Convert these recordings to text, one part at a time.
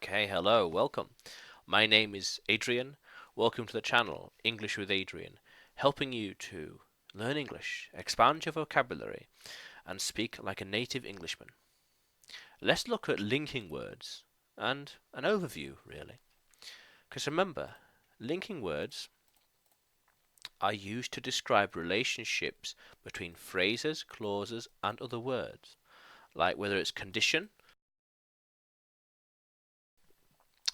Okay, hello, welcome. My name is Adrian. Welcome to the channel, English with Adrian, helping you to learn English, expand your vocabulary, and speak like a native Englishman. Let's look at linking words and an overview, really. Because remember, linking words are used to describe relationships between phrases, clauses, and other words, like whether it's condition,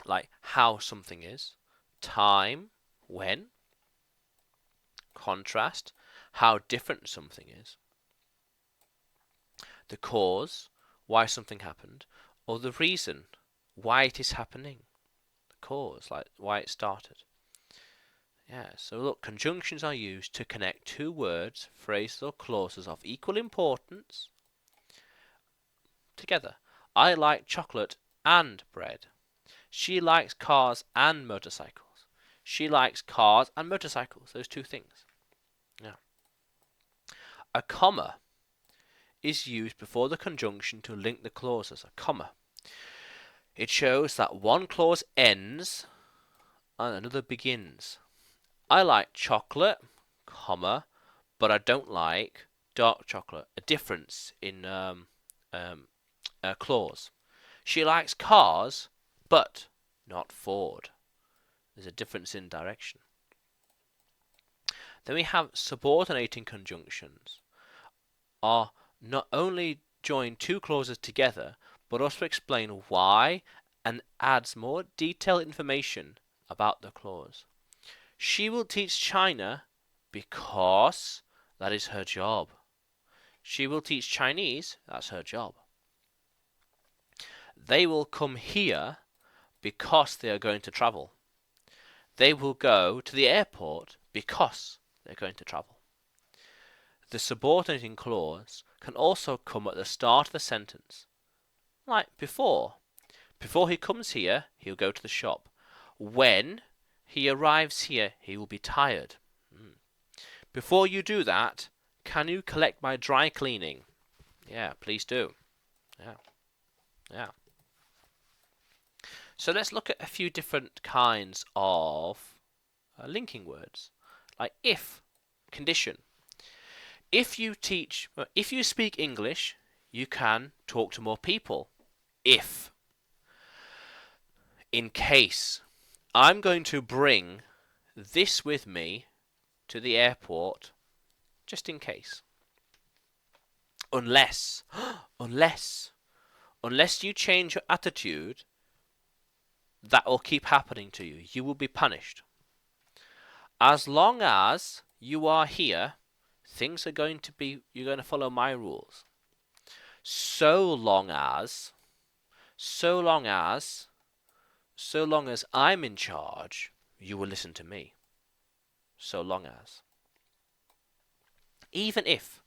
like how something is, time, when, contrast, how different something is, the cause, why something happened, or the reason why it is happening, the cause, like why it started. Yeah, so look, conjunctions are used to connect two words, phrases, or clauses of equal importance together. I like chocolate and bread. She likes cars and motorcycles. She likes cars and motorcycles, those two things. Yeah. A comma is used before the conjunction to link the clauses, a comma. It shows that one clause ends and another begins. I like chocolate, comma, but I don't like dark chocolate. A difference in a clause. She likes cars, but not Ford. There's a difference in direction. Then we have subordinating conjunctions. Are not only join two clauses together, but also explain why and adds more detailed information about the clause. She will teach China because that is her job. She will teach Chinese, that's her job. They will come here because they are going to travel. They will go to the airport because they're going to travel. The subordinating clause can also come at the start of the sentence, like before. Before he comes here, he'll go to the shop. When he arrives here, he will be tired. Before you do that, can you collect my dry cleaning? Yeah, please do. Yeah, yeah. So let's look at a few different kinds of linking words, like if, condition. If you speak English, you can talk to more people. If, in case, I'm going to bring this with me to the airport, just in case. Unless, unless, unless you change your attitude, that will keep happening to you. You will be punished. As long as you are here, things are going to be, you're going to follow my rules. So long as I'm in charge, you will listen to me. So long as. Even if,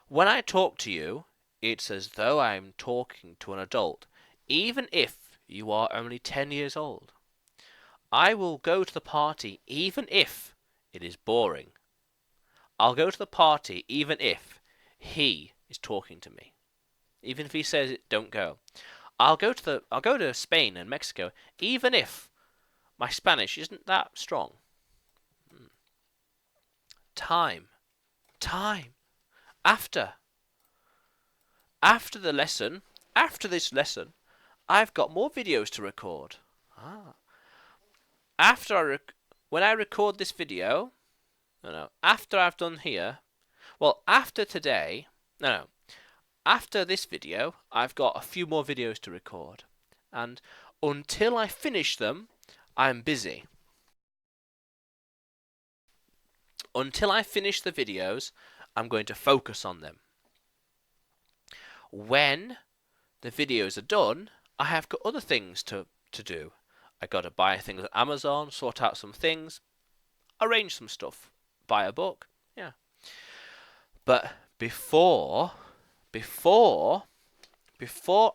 when I talk to you, it's as though I'm talking to an adult, even if you are only 10 years old. I will go to the party even if it is boring. I'll go to the party even if he is talking to me. Even if he says don't go. I'll go to Spain and Mexico even if my Spanish isn't that strong. Time. Time. After. After the lesson, after this lesson, I've got more videos to record. When I record this video, after I've done here, well, after today, after this video, I've got a few more videos to record. And until I finish them, I'm busy. Until I finish the videos, I'm going to focus on them. When the videos are done, I have got other things to do. I got to buy things at Amazon, sort out some things, arrange some stuff, buy a book, yeah. But before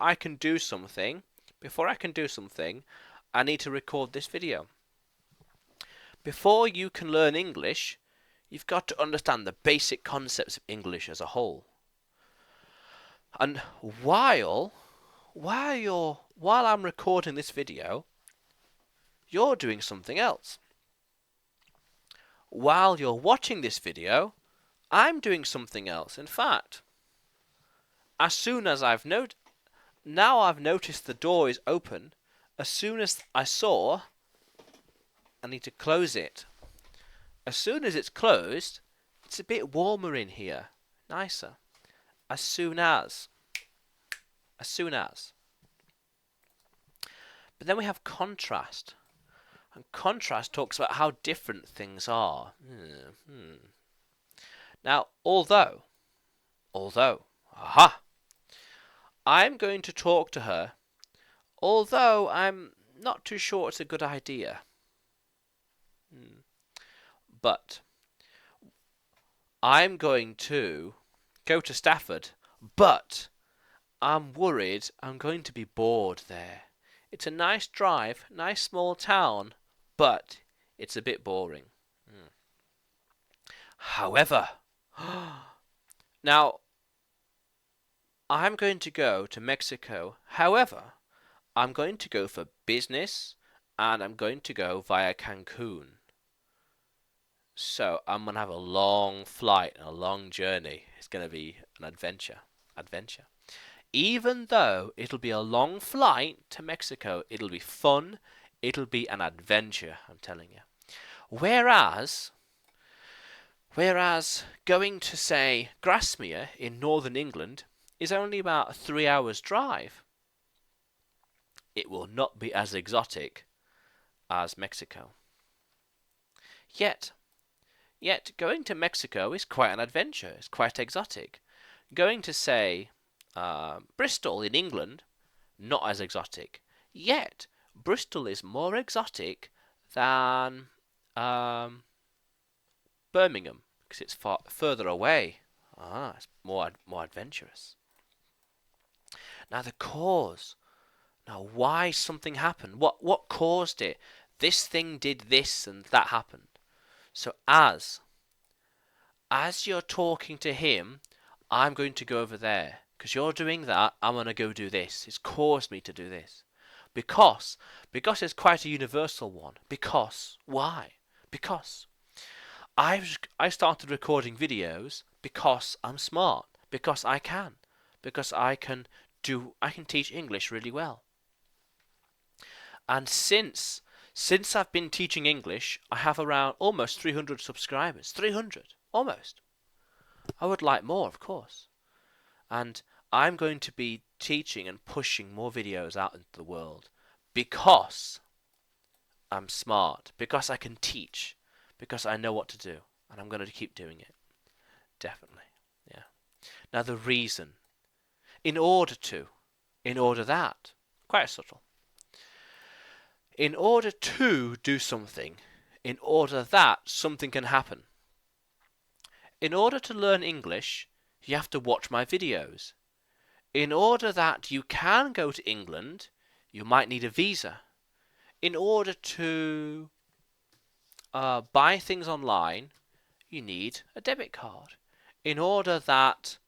I can do something, I need to record this video. Before you can learn English, you've got to understand the basic concepts of English as a whole. And while you're while I'm recording this video, you're doing something else. While you're watching this video, I'm doing something else. In fact, as soon as I've noticed the door is open, as soon as I need to close it. As soon as it's closed, it's a bit warmer in here, nicer. As soon as. But then we have contrast. And contrast talks about how different things are. Now, although, aha, I'm going to talk to her, although I'm not too sure it's a good idea. But I'm going to go to Stafford, but I'm worried I'm going to be bored there. It's a nice drive, nice small town, but it's a bit boring. However, now I'm going to go to Mexico. However, I'm going to go for business and I'm going to go via Cancun. So I'm going to have a long flight and a long journey. It's going to be an adventure. Even though it'll be a long flight to Mexico, it'll be fun. It'll be an adventure, I'm telling you. Whereas going to, say, Grasmere in northern England is only about a 3 hours drive. It will not be as exotic as Mexico. Yet going to Mexico is quite an adventure. It's quite exotic. Going to, say, Bristol in England, not as exotic. Yet Bristol is more exotic than Birmingham because it's far further away. It's more adventurous. Now the cause. Now why something happened? What caused it? This thing did this and that happened. So as you're talking to him, I'm going to go over there. Because you're doing that, I'm going to go do this. It's caused me to do this. Because it's quite a universal one. Because. Why? Because I started recording videos because I'm smart. Because I can. Because I can teach English really well. And since I've been teaching English, I have around almost 300 subscribers. 300, almost. I would like more, of course. And I'm going to be teaching and pushing more videos out into the world because I'm smart, because I can teach, because I know what to do, and I'm going to keep doing it. Definitely, yeah. Now the reason, in order that, quite subtle. In order to do something, in order that something can happen. In order to learn English, you have to watch my videos. In order that you can go to England, you might need a visa. In order to buy things online, you need a debit card. In order that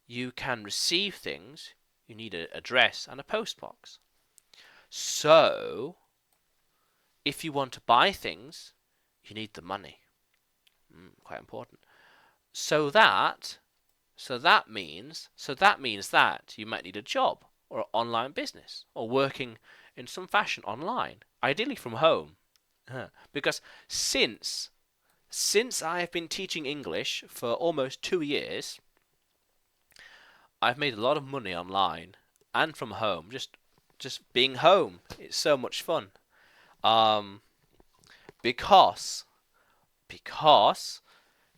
you can receive things, you need an address and a postbox. So, if you want to buy things, you need the money. Quite important. So that means that you might need a job or an online business or working in some fashion online, ideally from home. Because since I have been teaching English for almost 2 years, I've made a lot of money online and from home. Just being home, it's so much fun. Because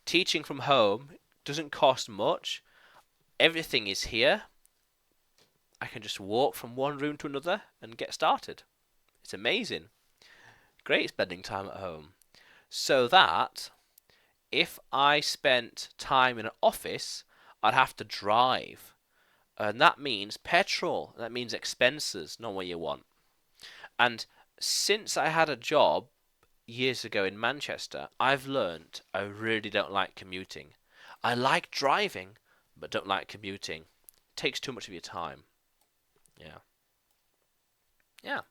teaching from home doesn't cost much. Everything is here. I can just walk from one room to another and get started. It's amazing. Great spending time at home. So that if I spent time in an office, I'd have to drive. And that means petrol. That means expenses, not what you want. And since I had a job years ago in Manchester, I've learnt I really don't like commuting. I like driving, but don't like commuting. It takes too much of your time. Yeah. Yeah.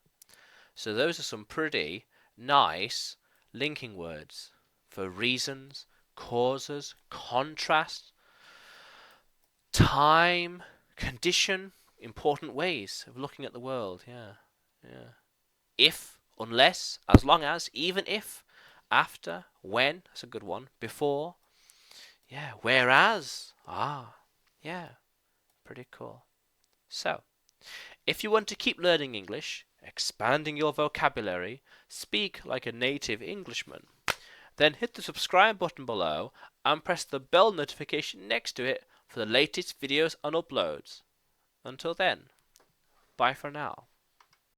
So those are some pretty nice linking words for reasons, causes, contrast, time, condition, important ways of looking at the world. Yeah. Yeah. If, unless, as long as, even if, after, when, that's a good one, before, yeah, whereas, yeah, pretty cool. So, if you want to keep learning English, expanding your vocabulary, speak like a native Englishman, then hit the subscribe button below and press the bell notification next to it for the latest videos and uploads. Until then, bye for now.